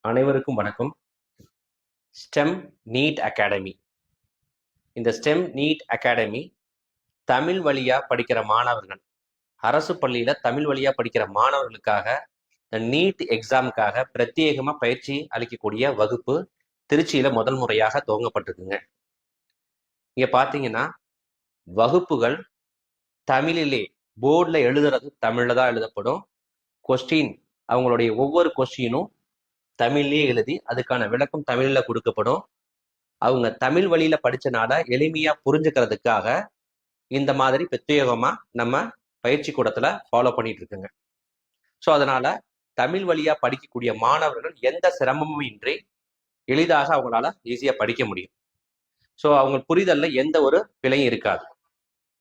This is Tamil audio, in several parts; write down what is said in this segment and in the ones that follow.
அனைவருக்கும் வணக்கம். Stem NEET academy. இந்த ஸ்டெம் நீட் அகாடமி தமிழ் வழியா படிக்கிற மாணவர்கள், அரசு பள்ளியில தமிழ் வழியா படிக்கிற மாணவர்களுக்காக இந்த நீட் எக்ஸாமுக்காக பிரத்யேகமா பயிற்சி அளிக்கக்கூடிய வகுப்பு திருச்சியில முதல் முறையாக துவங்கப்பட்டிருக்குங்க. இங்க பாத்தீங்கன்னா வகுப்புகள் தமிழிலே போர்டில் எழுதுறது தமிழ்ல தான் எழுதப்படும். கொஸ்டின் அவங்களுடைய ஒவ்வொரு கொஸ்டினும் தமிழ்லயே எழுதி அதுக்கான விளக்கம் தமிழ்ல கொடுக்கப்படும். அவங்க தமிழ் வழியில படிச்சனால எளிமையா புரிஞ்சுக்கிறதுக்காக இந்த மாதிரி பிரத்யேகமா நம்ம பயிற்சி கூடத்துல ஃபாலோ பண்ணிட்டு இருக்குங்க. ஸோ அதனால தமிழ் வழியா படிக்கக்கூடிய மாணவர்கள் எந்த சிரமமும் இன்றி எளிதாக அவங்களால ஈஸியா படிக்க முடியும். ஸோ அவங்க புரிதல்ல எந்த ஒரு பிழையும் இருக்காது.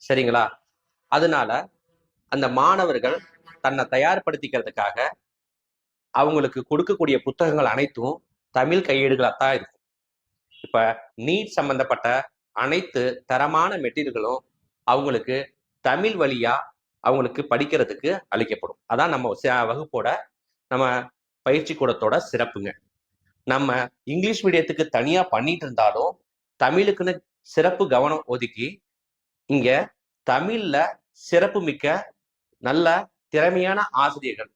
சரிங்களா? அதனால அந்த மாணவர்கள் தன்னை தயார்படுத்திக்கிறதுக்காக அவங்களுக்கு கொடுக்கக்கூடிய புத்தகங்கள் அனைத்தும் தமிழ் கையேடுகளாக தான் இருக்கும். இப்ப நீட் சம்பந்தப்பட்ட அனைத்து தரமான மெட்டீரியல்களும் அவங்களுக்கு தமிழ் வழியா அவங்களுக்கு படிக்கிறதுக்கு அளிக்கப்படும். அதான் நம்ம வகுப்போட நம்ம பயிற்சி கூடத்தோட சிறப்புங்க. நம்ம இங்கிலீஷ் மீடியத்துக்கு தனியா பண்ணிட்டு இருந்தாலும் தமிழுக்குன்னு சிறப்பு கவனம் ஒதுக்கி இங்க தமிழ்ல சிறப்பு மிக்க நல்ல திறமையான ஆசிரியர்கள்,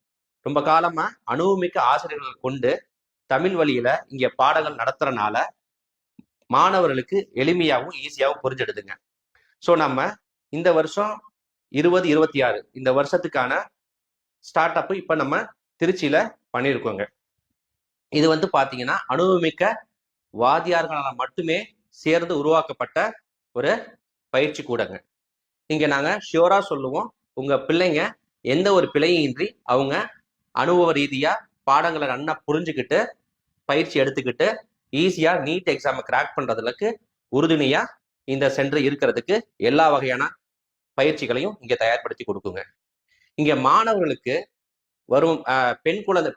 ரொம்ப காலமா அனுபவமிக்க ஆசிரியர்கள் கொண்டு தமிழ் வழியில இங்க பாடங்கள் நடத்துறதுனால மாணவர்களுக்கு எளிமையாகவும் ஈஸியாகவும் புரிஞ்சிடுதுங்க. ஸோ நம்ம இந்த வருஷம் 2026 இந்த வருஷத்துக்கான ஸ்டார்ட் அப் இப்ப நம்ம திருச்சியில பண்ணியிருக்கோங்க. இது பாத்தீங்கன்னா அனுபவமிக்க வாத்தியார்களால் மட்டுமே சேர்ந்து உருவாக்கப்பட்ட ஒரு பயிற்சி கூடங்க. இங்க நாங்க ஷியோரா சொல்லுவோம், உங்க பிள்ளைங்க எந்த ஒரு பிழையும் இன்றி அவங்க அனுபவ ரீதியா பாடங்களை நல்லா புரிஞ்சுக்கிட்டு பயிற்சி எடுத்துக்கிட்டு ஈஸியா நீட் எக்ஸாமை கிராக் பண்றதுக்கு உறுதுணையா இந்த சென்டர் இருக்கிறதுக்கு எல்லா வகையான பயிற்சிகளையும் இங்க தயார்படுத்தி கொடுக்குங்க. இங்க மாணவர்களுக்கு வரும்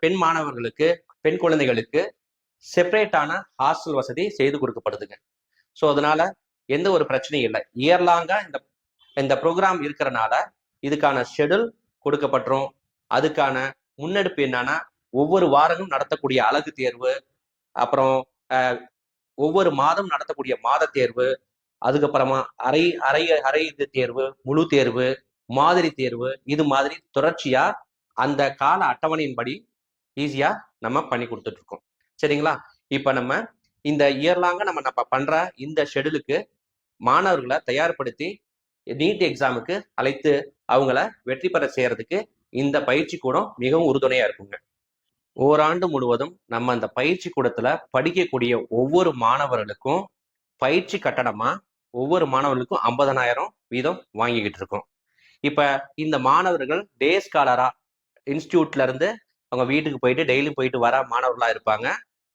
பெண் மாணவர்களுக்கு, பெண் குழந்தைகளுக்கு செப்பரேட்டான ஹாஸ்டல் வசதி செய்து கொடுக்கப்படுதுங்க. ஸோ அதனால எந்த ஒரு பிரச்சனையும் இல்லை. இயர்லாங்கா இந்த ப்ரோக்ராம் இருக்கிறனால இதுக்கான ஷெடியூல் கொடுக்கப்பட்டுரும். அதுக்கான முன்னெடுப்பு என்னன்னா, ஒவ்வொரு வாரமும் நடத்தக்கூடிய அழகு தேர்வு, அப்புறம் ஒவ்வொரு மாதம் நடத்தக்கூடிய மாத தேர்வு, அதுக்கப்புறமா அரை தேர்வு, முழு தேர்வு, மாதிரி தேர்வு, இது மாதிரி தொடர்ச்சியா அந்த கால அட்டவணையின்படி ஈஸியா நம்ம பண்ணி கொடுத்துட்டு இருக்கோம். சரிங்களா? இப்ப நம்ம இந்த இயர்லாங்க நம்ம பண்ற இந்த ஷெடியூலுக்கு மாணவர்களை தயார்படுத்தி நீட் எக்ஸாமுக்கு அழைத்து அவங்கள வெற்றி பெற செய்யறதுக்கு இந்த பயிற்சி கூடம் மிகவும் உறுதுணையா இருக்குங்க. ஓராண்டு முழுவதும் நம்ம அந்த பயிற்சி கூடத்துல படிக்கக்கூடிய ஒவ்வொரு மாணவர்களுக்கும் பயிற்சி கட்டணமா ஒவ்வொரு மாணவர்களுக்கும் 50,000 வீதம் வாங்கிக்கிட்டு இருக்கோம். இப்ப இந்த மாணவர்கள் டே ஸ்காலரா இன்ஸ்டியூட்ல இருந்து அவங்க வீட்டுக்கு போயிட்டு டெய்லியும் போயிட்டு வர மாணவர்களா இருப்பாங்க.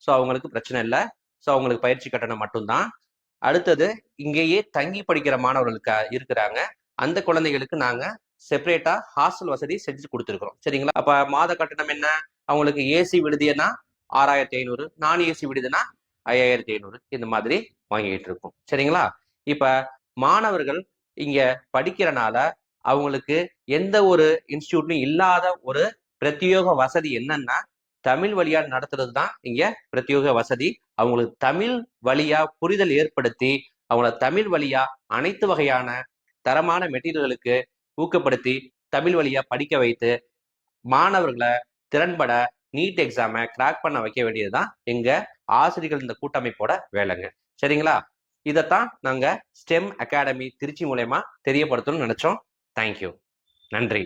ஸோ அவங்களுக்கு பிரச்சனை இல்லை. ஸோ அவங்களுக்கு பயிற்சி கட்டணம் மட்டும்தான். அடுத்தது இங்கேயே தங்கி படிக்கிற மாணவர்களுக்கு இருக்கிறாங்க. அந்த குழந்தைகளுக்கு நாங்க செப்பரேட்டா ஹாஸ்டல் வசதி செஞ்சு கொடுத்துருக்கிறோம். சரிங்களா? அப்ப மாத கட்டணம் என்ன? அவங்களுக்கு ஏசி விடுதினா 6,500, நான் ஏசி விடுதினா 5,500, இந்த மாதிரி வாங்கிட்டு இருக்கோம். சரிங்களா? இப்ப மாணவர்கள் இங்க படிக்கிறனால அவங்களுக்கு எந்த ஒரு இன்ஸ்டியூட்லயும் இல்லாத ஒரு பிரத்யேக வசதி என்னன்னா, தமிழ் வழியா நடத்துறது தான் இங்க பிரத்யேக வசதி. அவங்களுக்கு தமிழ் வழியா புரிதல் ஏற்படுத்தி அவங்கள தமிழ் வழியா அனைத்து வகையான தரமான மெட்டீரியல்களுக்கு ஊக்கப்படுத்தி தமிழ் வழியா படிக்க வைத்து மாணவர்களை திறன்பட நீட் எக்ஸாமை கிராக் பண்ண வைக்க வேண்டியதுதான் எங்க ஆசிரியர்கள் இந்த கூட்டமைப்போட வேலைங்க. சரிங்களா? இதைத்தான் நாங்க ஸ்டெம் அகாடமி திருச்சி மூலமா தெரியப்படுத்தணும்னு நினைச்சோம். தேங்க்யூ. நன்றி.